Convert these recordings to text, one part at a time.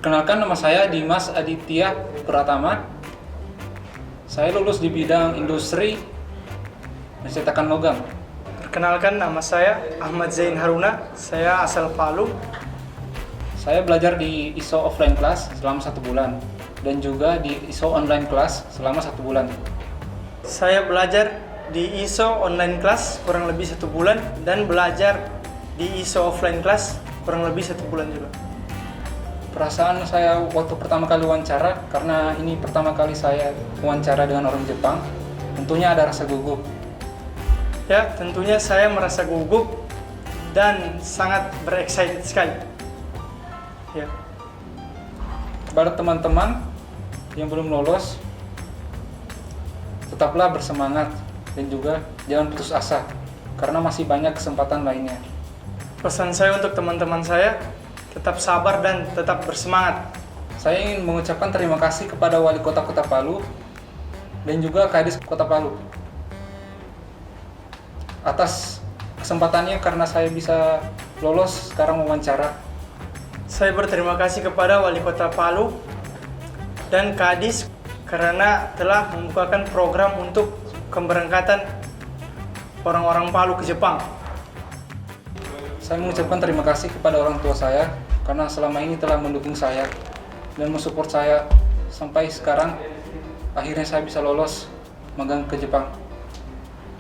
Perkenalkan, nama saya Dimas Aditya Pratama. Saya lulus di bidang industri mencetakan logam. Perkenalkan, nama saya Ahmad Zain Haruna. Saya asal Palu. Saya belajar di ISO offline class selama 1 bulan dan juga di ISO online class selama 1 bulan. Saya belajar di ISO online class kurang lebih 1 bulan dan belajar di ISO offline class kurang lebih 1 bulan juga. Perasaan saya waktu pertama kali wawancara, karena ini pertama kali saya wawancara dengan orang Jepang, tentunya ada rasa gugup. Ya, tentunya saya merasa gugup dan sangat excited sekali. Ya. Kepada teman-teman yang belum lolos, tetaplah bersemangat dan juga jangan putus asa, karena masih banyak kesempatan lainnya. Pesan saya untuk teman-teman saya, tetap sabar dan tetap bersemangat. Saya ingin mengucapkan terima kasih kepada Wali Kota Kota Palu dan juga Kadis Kota Palu atas kesempatannya, karena saya bisa lolos sekarang wawancara. Saya berterima kasih kepada Wali Kota Palu dan Kadis karena telah membukakan program untuk keberangkatan orang-orang Palu ke Jepang. Saya mengucapkan terima kasih kepada orang tua saya karena selama ini telah mendukung saya dan mensupport saya sampai sekarang akhirnya saya bisa lolos magang ke Jepang.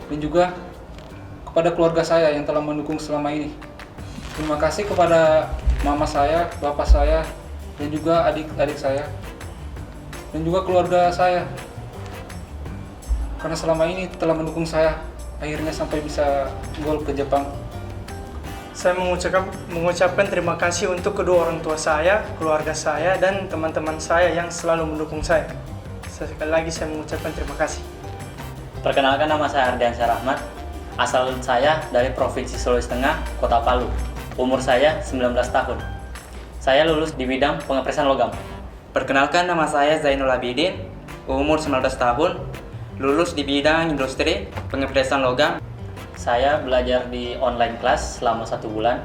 Dan juga kepada keluarga saya yang telah mendukung selama ini. Terima kasih kepada mama saya, bapak saya, dan juga adik-adik saya, dan juga keluarga saya, karena selama ini telah mendukung saya akhirnya sampai bisa gol ke Jepang. Saya mengucapkan terima kasih untuk kedua orang tua saya, keluarga saya, dan teman-teman saya yang selalu mendukung saya. Sekali lagi saya mengucapkan terima kasih. Perkenalkan, nama saya Ardiansyah Rahmat. Asal saya dari Provinsi Sulawesi Tengah, Kota Palu. Umur saya 19 tahun. Saya lulus di bidang pengepresan logam. Perkenalkan, nama saya Zainul Abidin. Umur 19 tahun. Lulus di bidang industri pengepresan logam. Saya belajar di online class selama 1 bulan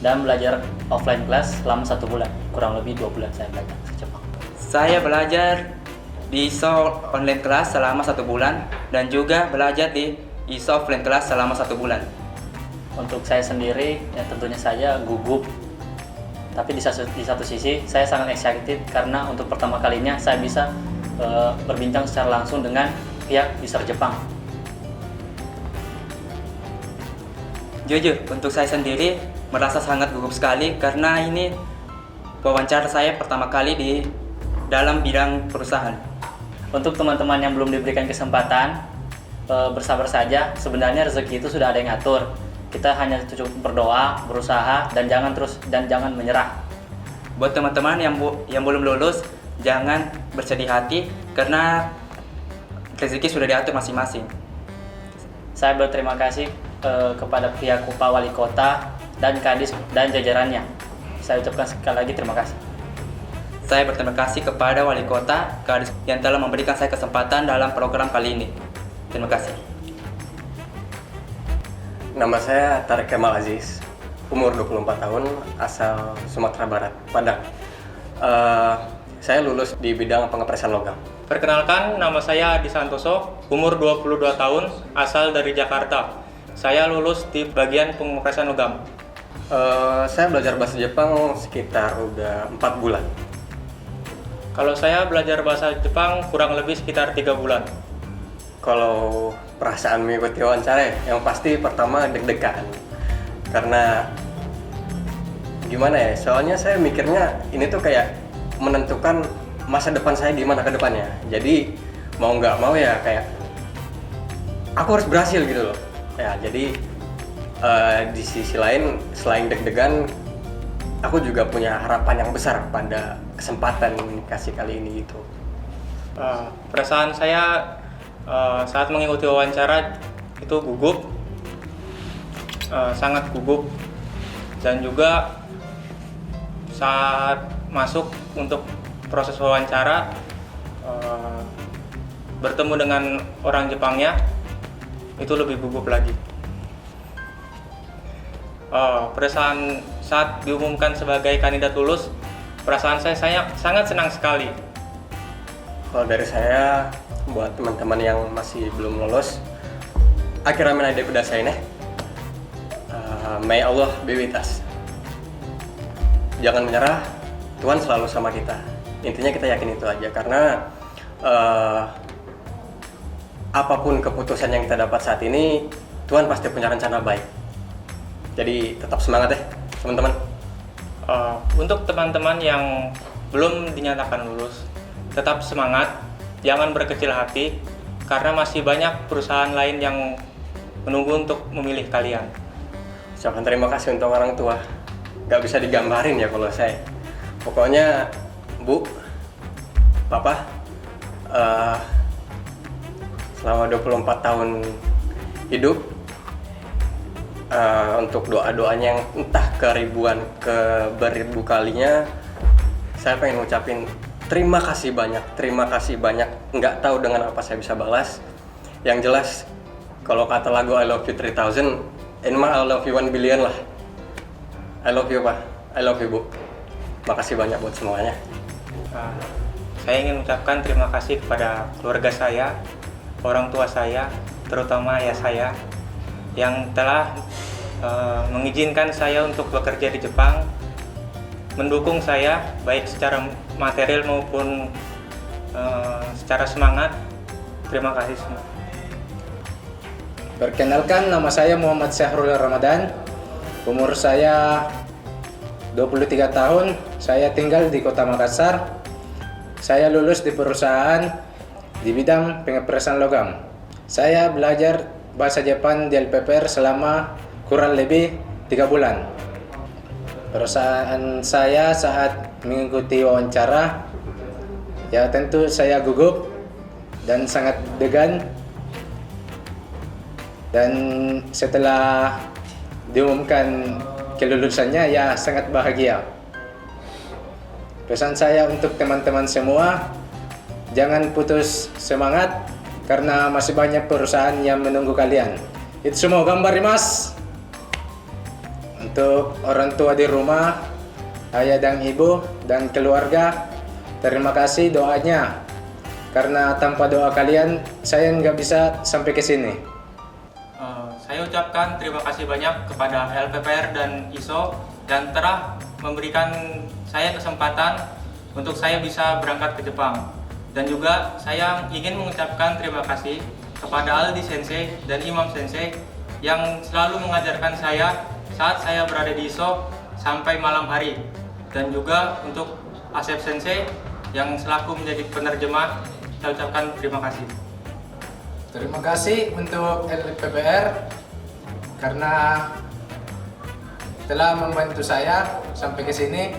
dan belajar offline class selama 1 bulan. Kurang lebih 2 bulan saya belajar ke Jepang. Saya belajar di ISO online class selama 1 bulan dan juga belajar di ISO offline class selama 1 bulan. Untuk saya sendiri, ya tentunya saya gugup. Tapi di satu sisi saya sangat excited karena untuk pertama kalinya saya bisa berbincang secara langsung dengan pihak user Jepang. Jujur, untuk saya sendiri merasa sangat gugup sekali karena ini wawancara saya pertama kali di dalam bidang perusahaan. Untuk teman-teman yang belum diberikan kesempatan, bersabar saja. Sebenarnya rezeki itu sudah ada yang ngatur. Kita hanya cukup berdoa, berusaha, dan jangan menyerah. Buat teman-teman yang belum lulus, jangan bersedih hati karena rezeki sudah diatur masing-masing. Saya berterima kasih kepada pihak Pak Wali Kota dan Kadis dan jajarannya. Saya ucapkan sekali lagi terima kasih. Saya berterima kasih kepada Wali Kota, Kadis yang telah memberikan saya kesempatan dalam program kali ini. Terima kasih. Nama saya Tarik Kemal Aziz, umur 24 tahun, asal Sumatera Barat, Padang. Saya lulus di bidang pengepresan logam. Perkenalkan, nama saya Adi Santoso, umur 22 tahun, asal dari Jakarta. Saya lulus di bagian pengepresan logam. Saya belajar bahasa Jepang sekitar udah 4 bulan. Kalau saya belajar bahasa Jepang kurang lebih sekitar 3 bulan. Kalau perasaan mengikuti wawancara, yang pasti pertama deg-degan. Karena gimana ya, soalnya saya mikirnya ini tuh kayak menentukan masa depan saya gimana ke depannya. Jadi mau nggak mau ya kayak aku harus berhasil gitu loh. Ya, jadi di sisi lain selain deg-degan, aku juga punya harapan yang besar pada kesempatan komunikasi kali ini gitu. Perasaan saya saat mengikuti wawancara itu gugup, sangat gugup, dan juga saat masuk untuk proses wawancara bertemu dengan orang Jepangnya itu lebih gugup lagi. Perasaan saat diumumkan sebagai kandidat lulus perasaan saya sangat senang sekali. Kalau dari saya, buat teman-teman yang masih belum lolos, akhirnya menjadi udah saya nih. May Allah be with us. Jangan menyerah, Tuhan selalu sama kita. Intinya kita yakin itu aja, karena apapun keputusan yang kita dapat saat ini, Tuhan pasti punya rencana baik. Jadi tetap semangat ya teman-teman. Untuk teman-teman yang belum dinyatakan lulus, tetap semangat, jangan berkecil hati, karena masih banyak perusahaan lain yang menunggu untuk memilih kalian. Ucapkan terima kasih untuk orang tua. Gak bisa digambarin ya kalau saya. Pokoknya Bu, Papa, selama 24 tahun hidup, untuk doa-doanya yang entah keribuan, ke beribu kalinya, saya pengen ngucapin terima kasih banyak. Nggak tahu dengan apa saya bisa balas. Yang jelas, kalau kata lagu I love you 3000, ini mah I love you 1 billion lah. I love you Pak, I love you Bu. Makasih banyak buat semuanya. Saya ingin mengucapkan terima kasih kepada keluarga saya, orang tua saya, terutama ayah saya, yang telah mengizinkan saya untuk bekerja di Jepang, mendukung saya baik secara material maupun secara semangat. Terima kasih semua. Perkenalkan, nama saya Muhammad Syahrul Ramadan. Umur saya 23 tahun. Saya tinggal di Kota Makassar. Saya lulus di perusahaan di bidang pengepresan logam. Saya belajar bahasa Jepang di LPPR selama kurang lebih 3 bulan. Perasaan saya saat mengikuti wawancara, ya tentu saya gugup dan sangat degan. Dan setelah diumumkan kelulusannya, ya sangat bahagia. Pesan saya untuk teman-teman semua, jangan putus semangat karena masih banyak perusahaan yang menunggu kalian. Itu semua gambar mas. Untuk orang tua di rumah, ayah dan ibu dan keluarga, terima kasih doanya. Karena tanpa doa kalian, saya nggak bisa sampai ke sini. Saya ucapkan terima kasih banyak kepada LPPR dan ISO dan telah memberikan saya kesempatan untuk saya bisa berangkat ke Jepang. Dan juga saya ingin mengucapkan terima kasih kepada Aldi Sensei dan Imam Sensei yang selalu mengajarkan saya saat saya berada di ISO sampai malam hari. Dan juga untuk Asep Sensei yang selaku menjadi penerjemah, saya ucapkan terima kasih. Terima kasih untuk LPPR karena telah membantu saya sampai ke sini,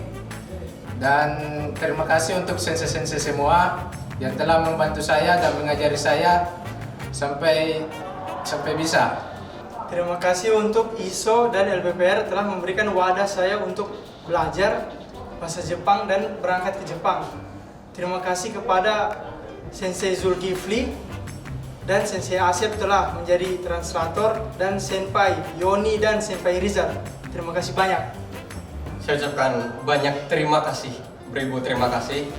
dan terima kasih untuk sensei-sensei semua yang telah membantu saya dan mengajari saya sampai bisa. Terima kasih untuk ISO dan LPPR telah memberikan wadah saya untuk belajar bahasa Jepang dan berangkat ke Jepang. Terima kasih kepada Sensei Zulkifli dan Sensei Asep telah menjadi translator, dan Senpai Yoni dan Senpai Rizal. Terima kasih banyak. Saya ucapkan banyak terima kasih, beribu terima kasih,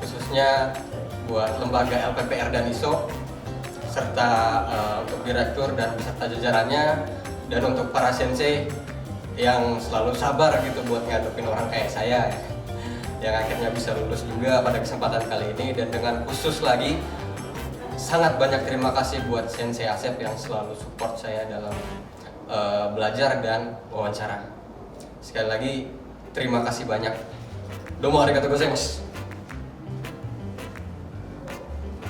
khususnya buat lembaga LPPR dan ISO, serta untuk direktur dan beserta jajarannya, dan untuk para sensei yang selalu sabar gitu buat ngadepin orang kayak saya yang akhirnya bisa lulus juga pada kesempatan kali ini. Dan dengan khusus lagi, sangat banyak terima kasih buat Sensei Asep yang selalu support saya dalam belajar dan wawancara. Sekali lagi, terima kasih banyak. Domo arigatou gozaimasu.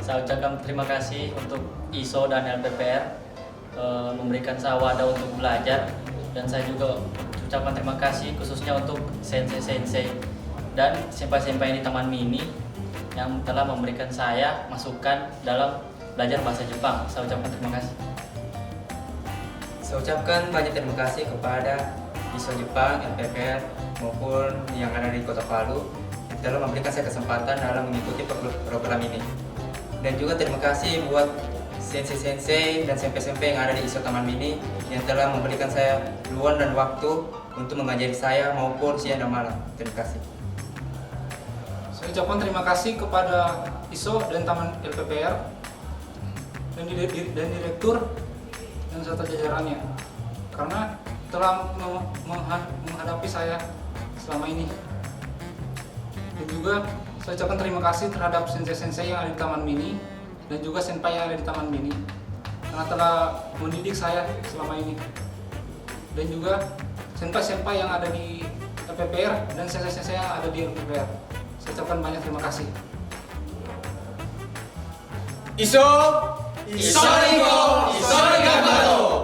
Saya ucapkan terima kasih untuk ISO dan LPPR memberikan saya wadah untuk belajar, dan saya juga ucapkan terima kasih khususnya untuk sensei-sensei dan senpai-senpai di Taman Mini yang telah memberikan saya masukan dalam belajar bahasa Jepang. Saya ucapkan terima kasih. Saya ucapkan banyak terima kasih kepada ISO Jepang, LPPR maupun yang ada di Kota Palu yang telah memberikan saya kesempatan dalam mengikuti program ini. Dan juga terima kasih buat sensei-sensei dan senpai-senpai yang ada di ISO Taman Mini yang telah memberikan saya luang dan waktu untuk mengajari saya maupun siang dan malam. Terima kasih. Saya ucapkan terima kasih kepada ISO dan Taman LPPR dan direktur dan serta jajarannya karena telah menghadapi saya selama ini. Dan juga saya ucapkan terima kasih terhadap sensei-sensei yang ada di Taman Mini dan juga senpai yang ada di Taman Mini karena telah mendidik saya selama ini. Dan juga senpai-senpai yang ada di LPPR dan sensei-sensei yang ada di LPPR. Saya ucapkan banyak terima kasih. Iso, Iso Nigo, Iso Nigo.